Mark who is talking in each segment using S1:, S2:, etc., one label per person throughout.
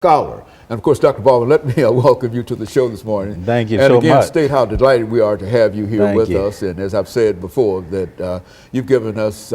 S1: scholar. And of course, Dr. Baldwin, let me welcome you to the show this morning.
S2: Thank you
S1: so much. And again,
S2: much.
S1: State how delighted we are to have you here
S2: Thank
S1: with
S2: you.
S1: us. And as I've said before, that you've given us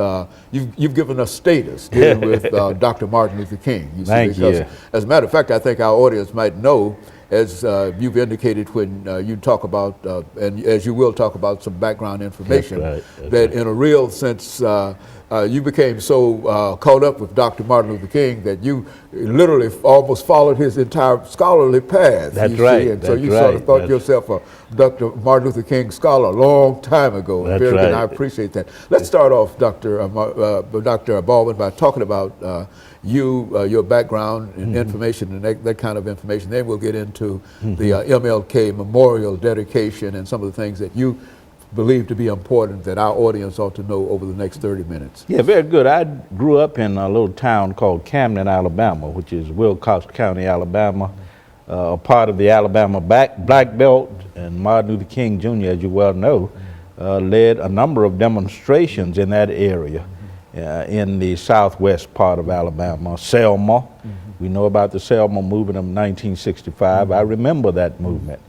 S1: you've given us status dealing with Dr. Martin Luther King.
S2: You see, Thank
S1: because,
S2: you.
S1: As a matter of fact, I think our audience might know, as you've indicated when you talk about, and as you will talk about some background information,
S2: That's
S1: that in a real sense, you became so caught up with Dr. Martin Luther King that you literally almost followed his entire scholarly path.
S2: That's right.
S1: And so you sort of thought yourself a Dr. Martin Luther King scholar a long time ago.
S2: That's right.
S1: And I appreciate that. Let's start off, Dr. Baldwin, by talking about your background and information and that kind of information. Then we'll get into the MLK Memorial dedication and some of the things that you believe to be important that our audience ought to know over the next 30 minutes.
S2: Yeah, very good. I grew up in a little town called Camden, Alabama, which is Wilcox County, Alabama, a part of the Alabama Black Belt. And Martin Luther King Jr., as you well know, led a number of demonstrations in that area in the southwest part of Alabama. Selma, we know about the Selma movement of 1965. I remember that movement.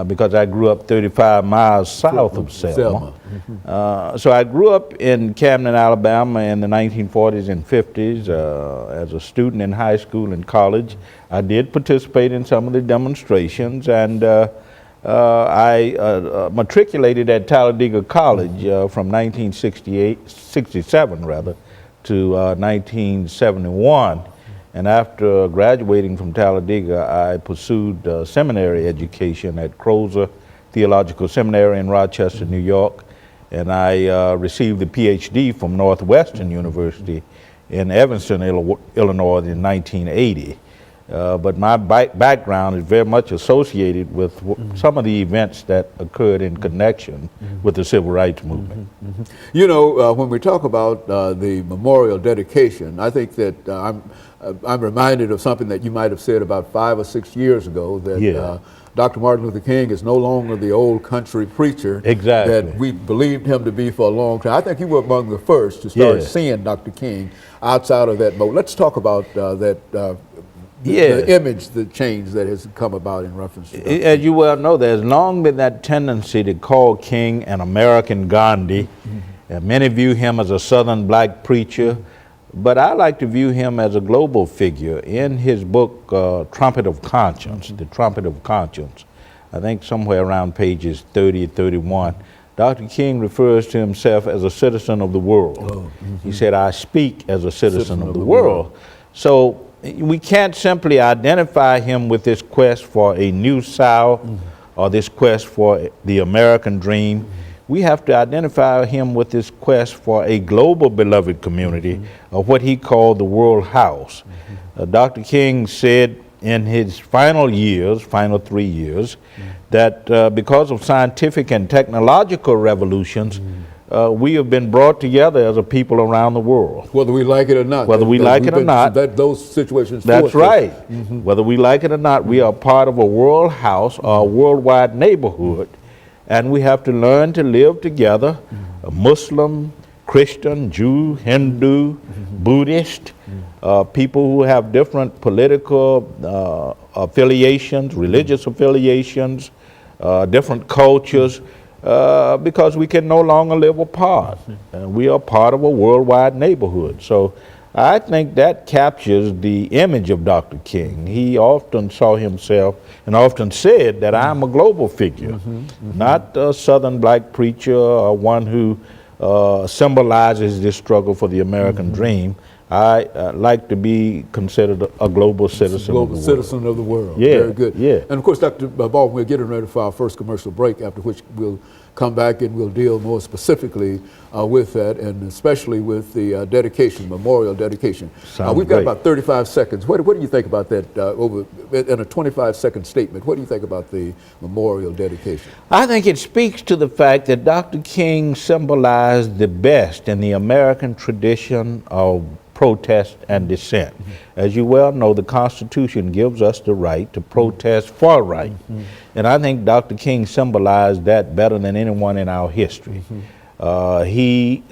S2: Because I grew up 35 miles south of Selma. So I grew up in Camden, Alabama in the 1940s and 50s as a student in high school and college. I did participate in some of the demonstrations, and I matriculated at Talladega College from 1967 rather, to 1971. And after graduating from Talladega, I pursued seminary education at Crozer Theological Seminary in Rochester, New York. And I received a PhD from Northwestern University in Evanston, Illinois in 1980. But my background is very much associated with some of the events that occurred in connection with the Civil Rights Movement.
S1: You know, when we talk about the memorial dedication, I think that I'm reminded of something that you might have said about 5 or 6 years ago, that Dr. Martin Luther King is no longer the old country preacher that we believed him to be for a long time. I think you were among the first to start seeing Dr. King outside of that mode. Let's talk about the image, the change that has come about in reference to that.
S2: As you well know, there's long been that tendency to call King an American Gandhi. Many view him as a Southern black preacher, but I like to view him as a global figure. In his book, Trumpet of Conscience, The Trumpet of Conscience, I think somewhere around pages 30, 31, Dr. King refers to himself as a citizen of the world. He said, I speak as a citizen of the world. So we can't simply identify him with this quest for a new South or this quest for the American dream. We have to identify him with this quest for a global beloved community of what he called the world house. Dr. King said in his final 3 years, that because of scientific and technological revolutions, we have been brought together as a people around the world.
S1: Whether we like it or not.
S2: Whether we like it or not.
S1: Those situations.
S2: That's right. Whether we like it or not, we are part of a world house or a worldwide neighborhood, and we have to learn to live together, Muslim, Christian, Jew, Hindu, Buddhist, people who have different political affiliations, religious affiliations, different cultures, because we can no longer live apart. And we are part of a worldwide neighborhood. So I think that captures the image of Dr. King. He often saw himself and often said that I'm a global figure, not a Southern black preacher or one who symbolizes this struggle for the American dream. I like to be considered a global citizen of the world.
S1: Citizen of the world.
S2: Yeah,
S1: very good.
S2: Yeah.
S1: And of course, Dr. Baldwin, we're getting ready for our first commercial break, after which we'll come back and we'll deal more specifically with that, and especially with the dedication, memorial dedication. We've got about 35 seconds. What do you think about that in a 25-second statement? What do you think about the memorial dedication?
S2: I think it speaks to the fact that Dr. King symbolized the best in the American tradition of protest and dissent. As you well know, the Constitution gives us the right to protest for right. And I think Dr. King symbolized that better than anyone in our history. He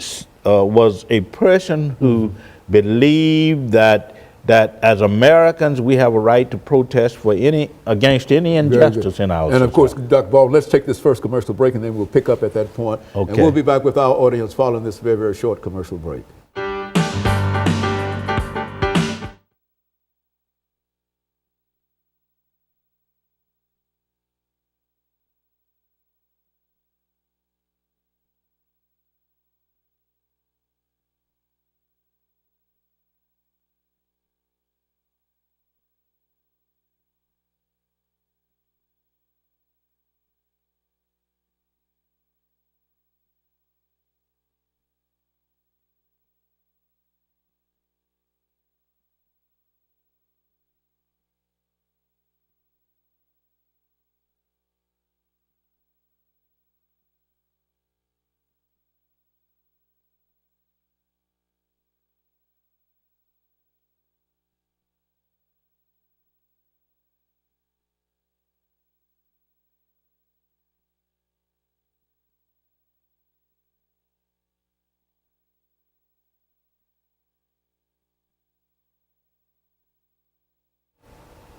S2: was a person who believed that that as Americans we have a right to protest for against any injustice in our society.
S1: And of course, Dr. Baldwin, let's take this first commercial break and then we'll pick up at that point.
S2: Okay.
S1: And we'll be back with our audience following this very, very short commercial break.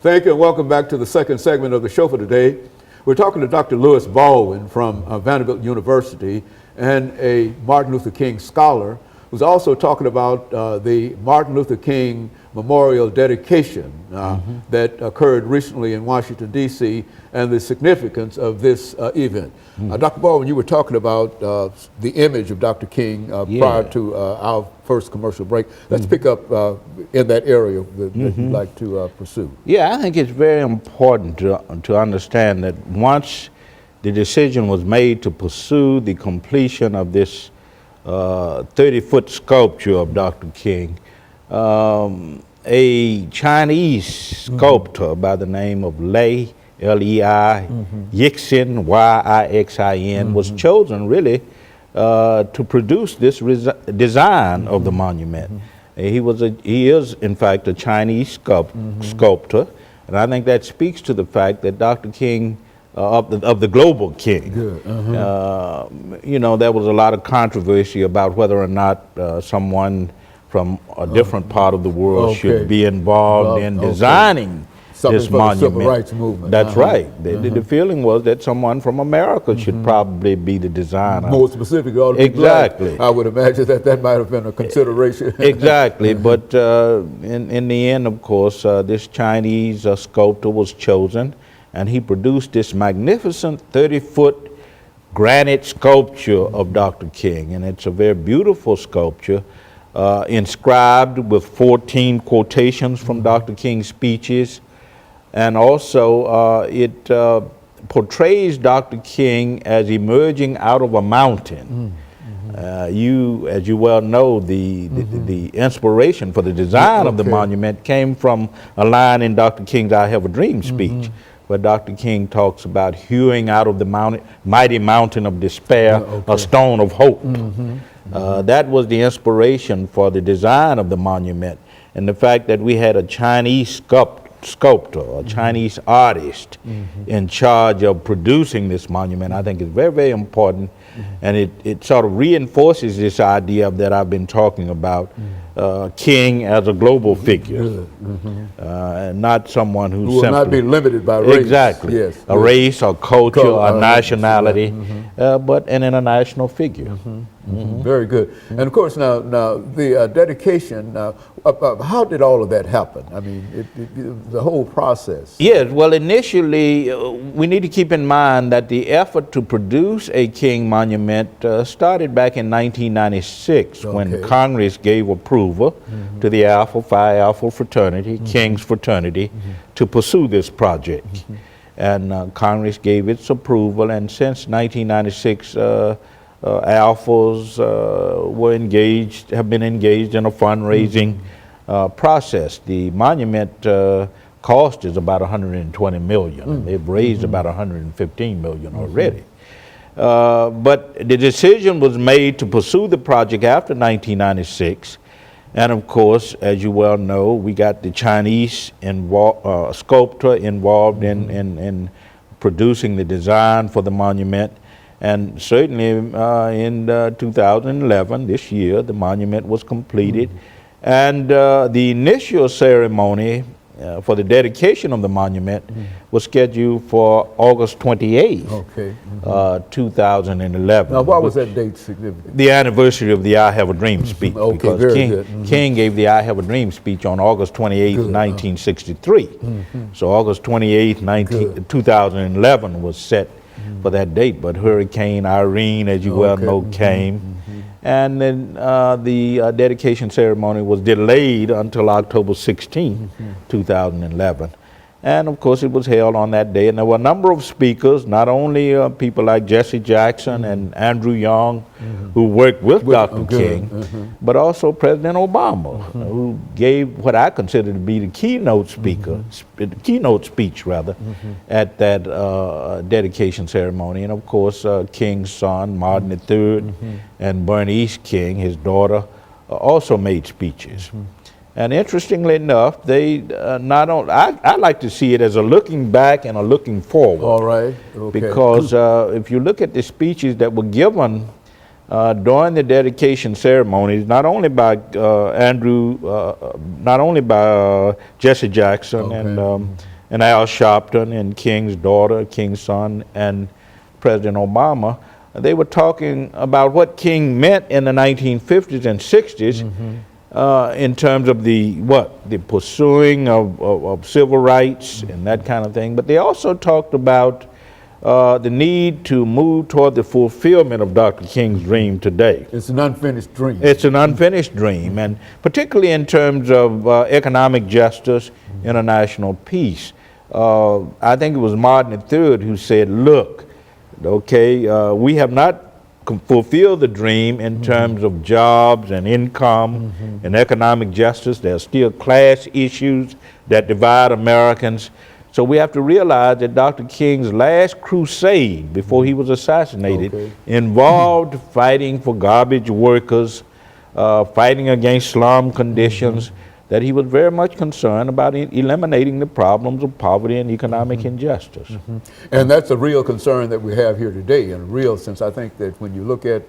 S1: Thank you and welcome back to the second segment of the show for today. We're talking to Dr. Lewis Baldwin from Vanderbilt University and a Martin Luther King scholar who's also talking about the Martin Luther King Memorial dedication that occurred recently in Washington, D.C. and the significance of this event. Dr. Baldwin, you were talking about the image of Dr. King prior to our first commercial break. Let's pick up in that area that you'd like to pursue.
S2: Yeah, I think it's very important to understand that once the decision was made to pursue the completion of this 30-foot sculpture of Dr. King, a Chinese sculptor by the name of Lei, L-E-I, Yixin, Y-I-X-I-N, was chosen really to produce this design of the monument. He is in fact a Chinese sculptor, and I think that speaks to the fact that Dr. King of the global king. You know, there was a lot of controversy about whether or not someone from a different part of the world should be involved in designing this monument.
S1: The civil rights movement.
S2: That's right. The feeling was that someone from America should probably be the designer.
S1: More specifically, all
S2: exactly.
S1: Black. I would imagine that might have been a consideration.
S2: Exactly, but in the end, of course, this Chinese sculptor was chosen, and he produced this magnificent 30-foot granite sculpture of Dr. King, and it's a very beautiful sculpture, inscribed with 14 quotations from Dr. King's speeches, and also it portrays Dr. King as emerging out of a mountain. As you well know, the inspiration for the design of the monument came from a line in Dr. King's I Have a Dream speech, where Dr. King talks about hewing out of the mighty mountain of despair a stone of hope. That was the inspiration for the design of the monument. And the fact that we had a Chinese sculptor, a Chinese artist in charge of producing this monument, I think is very, very important. And it sort of reinforces this idea that I've been talking about, King as a global figure, and not someone who
S1: will not be limited by race.
S2: Exactly.
S1: Yes.
S2: A race, or culture, or nationality, but an international figure.
S1: Very good. And of course, now the dedication, how did all of that happen? I mean, the whole process.
S2: Yes, well, initially, we need to keep in mind that the effort to produce a King monument started back in 1996 when Congress gave approval to the Alpha Phi Alpha fraternity, King's fraternity, to pursue this project. And Congress gave its approval, and since 1996, Alphas have been engaged in a fundraising process. The monument cost is about $120 million. They've raised about $115 million already. But the decision was made to pursue the project after 1996. And of course, as you well know, we got the Chinese sculptor involved in producing the design for the monument. And certainly in 2011, this year, the monument was completed. And the initial ceremony for the dedication of the monument was scheduled for August 28th,
S1: Okay.
S2: 2011.
S1: Now, why was that date significant?
S2: The anniversary of the I Have a Dream speech,
S1: Okay,
S2: because
S1: very
S2: King,
S1: good.
S2: King gave the I Have a Dream speech on August 28th,
S1: Good.
S2: 1963. So August 28th, 2011 was set for that date, but Hurricane Irene, as you well
S1: Okay.
S2: know, came. And then the dedication ceremony was delayed until October 16th, 2011. And of course, it was held on that day. And there were a number of speakers, not only people like Jesse Jackson and Andrew Young, who worked with Dr. King, but also President Obama, who gave what I consider to be the keynote speaker, the keynote speech rather, at that dedication ceremony. And of course, King's son, Martin III, and Bernice King, his daughter, also made speeches. And interestingly enough, they not only, I like to see it as a looking back and a looking forward.
S1: All right. Okay.
S2: Because if you look at the speeches that were given during the dedication ceremonies, not only by Jesse Jackson and Al Sharpton and King's daughter, King's son, and President Obama, they were talking about what King meant in the 1950s and 60s. In terms of the pursuing of civil rights and that kind of thing, but they also talked about the need to move toward the fulfillment of Dr. King's dream today.
S1: It's an unfinished dream.
S2: It's an unfinished dream, and particularly in terms of economic justice, international peace. I think it was Martin III who said, look, okay, we have not fulfill the dream in terms of jobs and income and economic justice. There are still class issues that divide Americans. So we have to realize that Dr. King's last crusade before he was assassinated involved fighting for garbage workers, fighting against slum conditions, that he was very much concerned about eliminating the problems of poverty and economic injustice.
S1: And that's a real concern that we have here today, in a real sense. I think that when you look at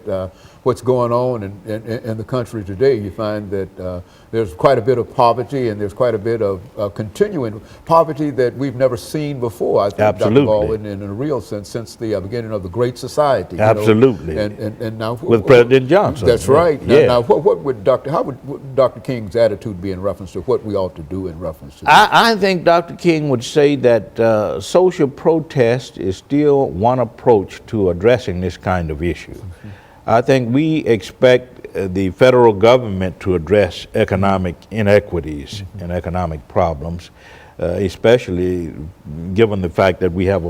S1: what's going on in the country today, you find that there's quite a bit of poverty, and there's quite a bit of continuing poverty that we've never seen before, I think,
S2: Absolutely.
S1: Dr. Baldwin, in a real sense, since the beginning of the Great Society.
S2: Absolutely.
S1: You know? And now,
S2: with President Johnson.
S1: That's right. Now,
S2: Yeah.
S1: now what would how would Dr. King's attitude be in reference to what we ought to do in reference to
S2: I think Dr. King would say that social protest is still one approach to addressing this kind of issue. I think we expect the federal government to address economic inequities and economic problems, especially given the fact that we have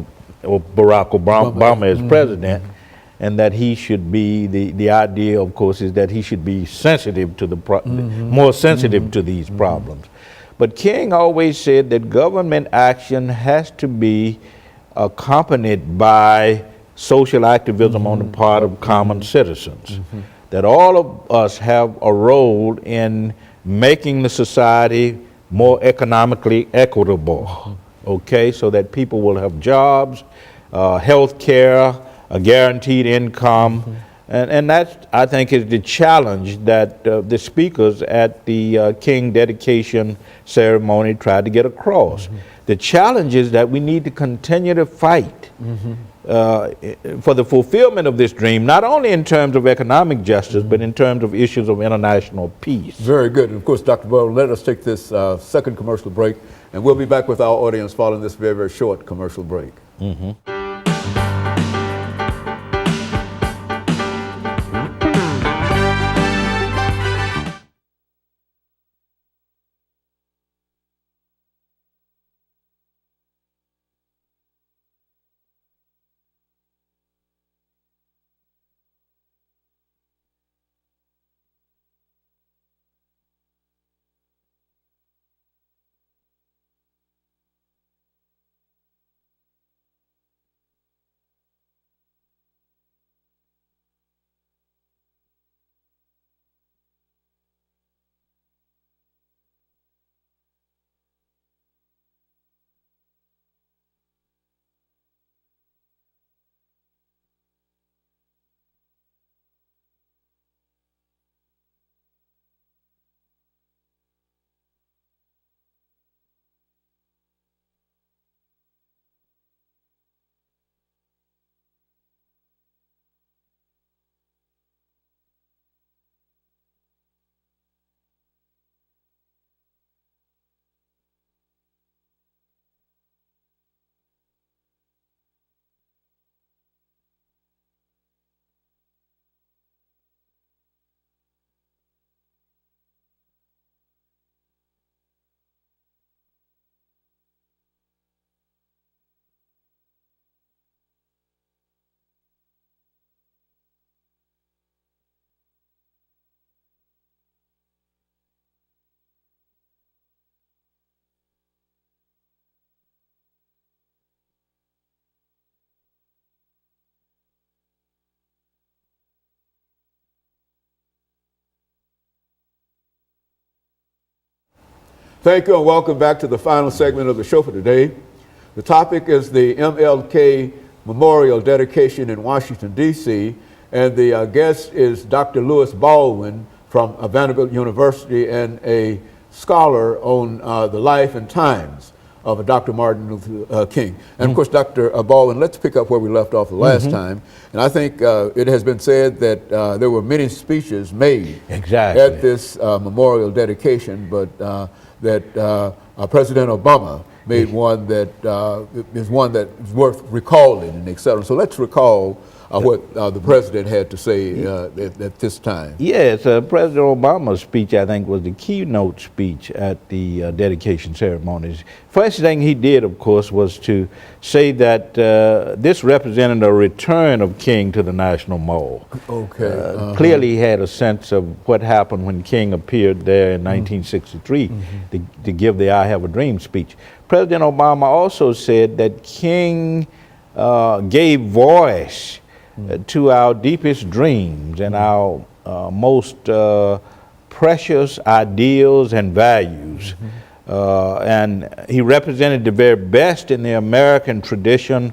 S2: Barack Obama as president, and that he should be, the idea, of course, is that he should be sensitive to the, more sensitive to these problems. But King always said that government action has to be accompanied by social activism on the part of common citizens. That all of us have a role in making the society more economically equitable, okay, so that people will have jobs, health care, a guaranteed income, and that, I think, is the challenge that the speakers at the King dedication ceremony tried to get across. The challenge is that we need to continue to fight for the fulfillment of this dream, not only in terms of economic justice, but in terms of issues of international peace.
S1: Very good. And of course, Dr. Baldwin, let us take this second commercial break, and we'll be back with our audience following this very, very short commercial break. Thank you and welcome back to the final segment of the show for today. The topic is the MLK Memorial dedication in Washington, D.C., and the guest is Dr. Louis Baldwin from Vanderbilt University and a scholar on the life and times of Dr. Martin Luther King. And of course, Dr. Baldwin, let's pick up where we left off the last time. And I think it has been said that there were many speeches made at this memorial dedication, but that President Obama made one that is worth recalling and et cetera. So let's recall what the president had to say at this time.
S2: Yes, President Obama's speech, I think, was the keynote speech at the dedication ceremonies. First thing he did, of course, was to say that this represented a return of King to the National Mall.
S1: Okay.
S2: Clearly he had a sense of what happened when King appeared there in 1963 to give the I Have a Dream speech. President Obama also said that King gave voice to our deepest dreams and our most precious ideals and values. And he represented the very best in the American tradition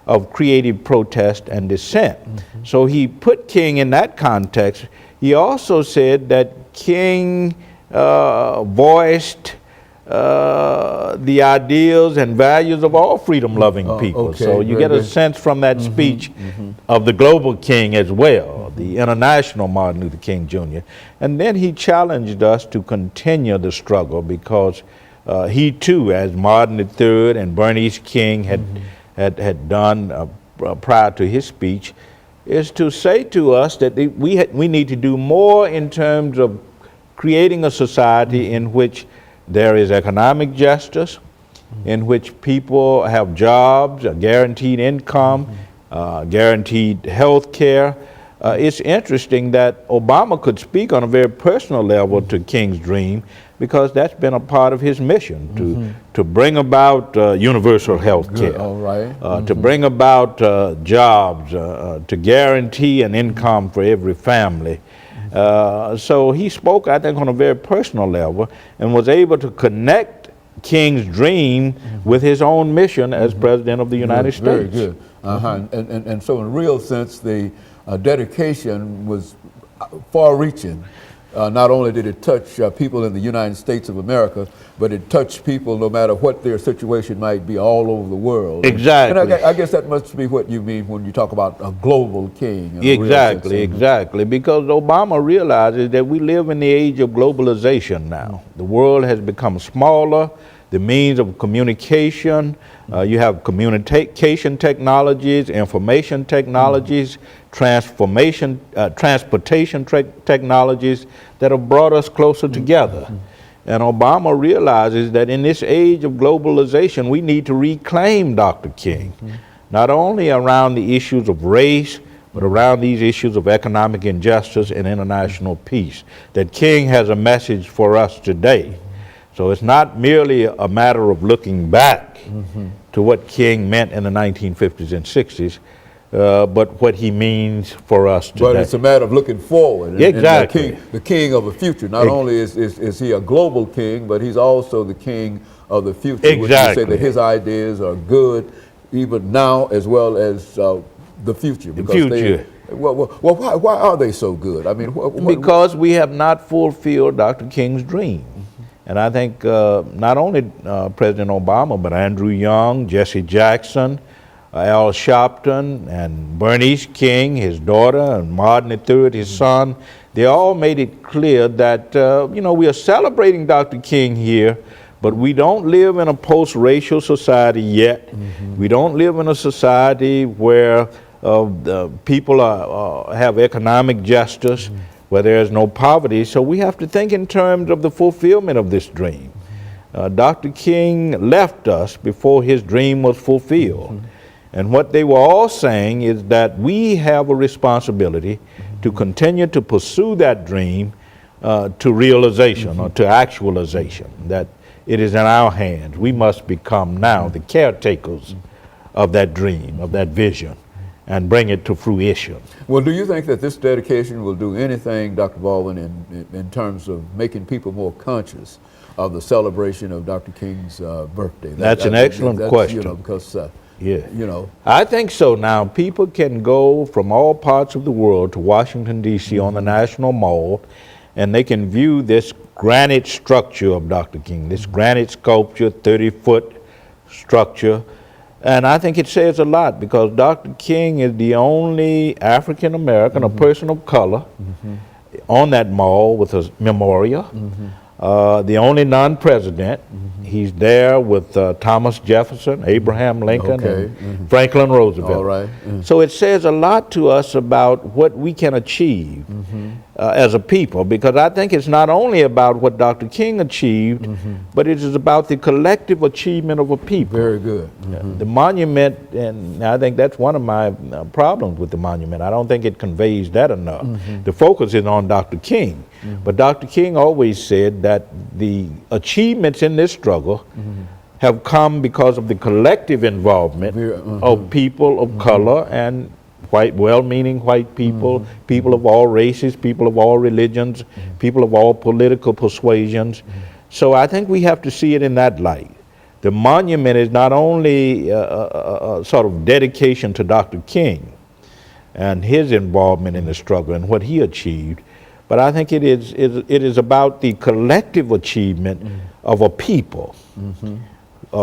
S2: of creative protest and dissent. So he put King in that context. He also said that King voiced the ideals and values of all freedom-loving people.
S1: Okay,
S2: so you get a sense from that speech of the global King as well, the international Martin Luther King Jr. And then he challenged us to continue the struggle because he too, as Martin III and Bernice King had done prior to his speech, is to say to us that we need to do more in terms of creating a society in which there is economic justice, in which people have jobs, a guaranteed income, guaranteed health care. It's interesting that Obama could speak on a very personal level to King's dream because that's been a part of his mission, to bring about universal health care, to bring about jobs, to guarantee an income for every family. So he spoke, I think, on a very personal level and was able to connect King's dream with his own mission as President of the United States.
S1: Very good. And so in a real sense, the dedication was far-reaching. Not only did it touch people in the United States of America, but it touched people no matter what their situation might be all over the world.
S2: Exactly.
S1: And I guess that must be what you mean when you talk about a global king.
S2: Exactly, because Obama realizes that we live in the age of globalization now. The world has become smaller. The means of communication, you have communication technologies, information technologies, transportation technologies that have brought us closer together. And Obama realizes that in this age of globalization, we need to reclaim Dr. King, not only around the issues of race, but around these issues of economic injustice and international peace, that King has a message for us today. So it's not merely a matter of looking back to what King meant in the 1950s and 60s, but what he means for us today.
S1: But it's a matter of looking forward.
S2: Exactly.
S1: And the king of the future. Not only is he a global king, but he's also the king of the future.
S2: Exactly.
S1: Which would say that his ideas are good even now as well as the future.
S2: The future.
S1: Why are they so good? I mean,
S2: because we have not fulfilled Dr. King's dream. And I think not only President Obama, but Andrew Young, Jesse Jackson, Al Sharpton, and Bernice King, his daughter, and Martin III, his son, they all made it clear that, we are celebrating Dr. King here, but we don't live in a post-racial society yet. We don't live in a society where people have economic justice, where there is no poverty. So we have to think in terms of the fulfillment of this dream. Dr. King left us before his dream was fulfilled. And what they were all saying is that we have a responsibility to continue to pursue that dream to realization or to actualization, that it is in our hands. We must become now the caretakers of that dream, of that vision, and bring it to fruition.
S1: Well, do you think that this dedication will do anything, Dr. Baldwin, in terms of making people more conscious of the celebration of Dr. King's birthday?
S2: That's an excellent question.
S1: You know, because
S2: Yeah.
S1: you know,
S2: I think so. Now, people can go from all parts of the world to Washington, D.C. on the National Mall, and they can view this granite structure of Dr. King, this granite sculpture, 30-foot structure. And I think it says a lot because Dr. King is the only African American, a person of color, on that mall with a memorial. The only non-president. He's there with Thomas Jefferson, Abraham Lincoln, and Franklin Roosevelt.
S1: all right.
S2: So it says a lot to us about what we can achieve as a people, because I think it's not only about what Dr. King achieved, but it is about the collective achievement of a people.
S1: Very good.
S2: The monument, and I think that's one of my problems with the monument. I don't think it conveys that enough. The focus is on Dr. King. But Dr. King always said that the achievements in this struggle have come because of the collective involvement of people of color and white, well-meaning white people, people of all races, people of all religions, people of all political persuasions. So I think we have to see it in that light. The monument is not only a sort of dedication to Dr. King and his involvement in the struggle and what he achieved, but I think it is about the collective achievement of a people,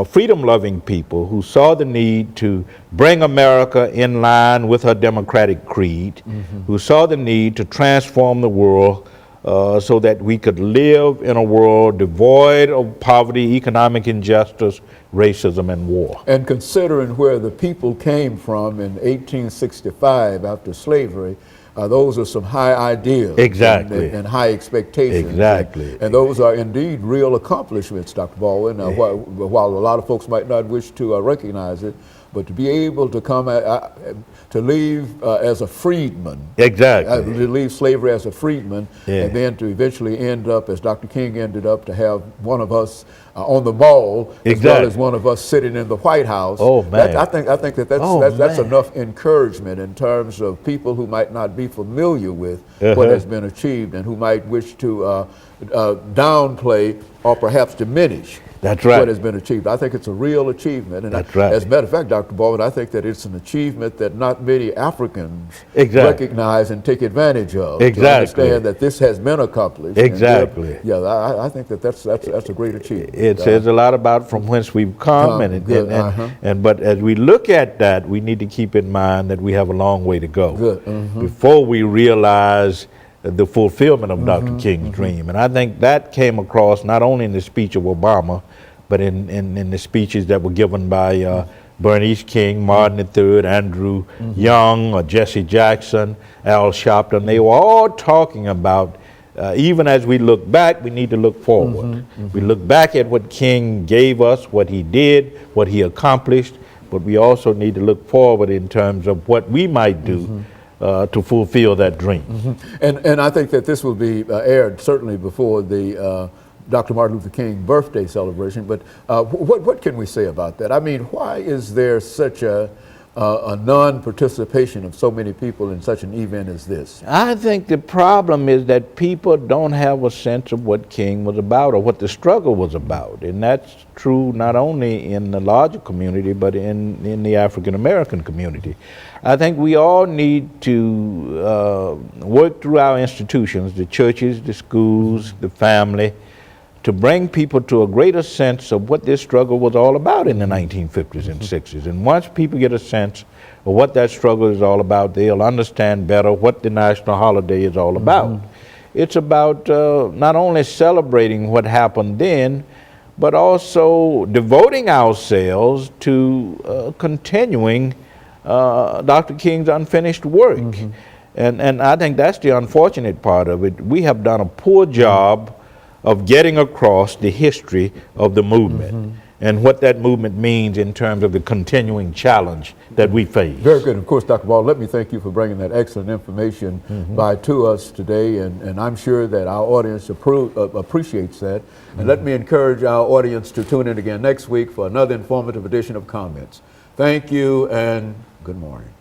S2: freedom-loving people who saw the need to bring America in line with her democratic creed, who saw the need to transform the world so that we could live in a world devoid of poverty, economic injustice, racism, and war.
S1: And considering where the people came from in 1865 after slavery, those are some high ideals and high expectations.
S2: Exactly.
S1: And those are indeed real accomplishments, Dr. Baldwin, while a lot of folks might not wish to recognize it, but to be able to come to leave as a freedman.
S2: Exactly.
S1: To leave slavery as a freedman, and then to eventually end up, as Dr. King ended up, to have one of us on the mall, as well as one of us sitting in the White House.
S2: Oh, man.
S1: I think that's enough encouragement in terms of people who might not be familiar with what has been achieved and who might wish to downplay or perhaps diminish what has been achieved. I think it's a real achievement. And as a matter of fact, Dr. Baldwin, I think that it's an achievement that not many Africans recognize and take advantage of. To understand that this has been accomplished.
S2: Exactly.
S1: I think that's a great achievement.
S2: It says a lot about from whence we've come, but as we look at that, we need to keep in mind that we have a long way to go before we realize the fulfillment of Dr. King's dream. And I think that came across not only in the speech of Obama, but in the speeches that were given by Bernice King, Martin III, Andrew Young, Jesse Jackson, Al Sharpton. They were all talking about, even as we look back, we need to look forward. We look back at what King gave us, what he did, what he accomplished, but we also need to look forward in terms of what we might do to fulfill that dream.
S1: And I think that this will be aired certainly before the Dr. Martin Luther King birthday celebration, but what can we say about that? I mean, why is there such a non-participation of so many people in such an event as this?
S2: I think the problem is that people don't have a sense of what King was about or what the struggle was about. And that's true not only in the larger community, but in the African American community. I think we all need to work through our institutions, the churches, the schools, the family, to bring people to a greater sense of what this struggle was all about in the 1950s and 60s. And once people get a sense of what that struggle is all about, they'll understand better what the national holiday is all about. It's about not only celebrating what happened then, but also devoting ourselves to continuing Dr. King's unfinished work. And I think that's the unfortunate part of it. We have done a poor job of getting across the history of the movement and what that movement means in terms of the continuing challenge that we face.
S1: Very good. Of course, Dr. Baldwin, let me thank you for bringing that excellent information to us today, and I'm sure that our audience appreciates that. And let me encourage our audience to tune in again next week for another informative edition of Comments. Thank you and good morning.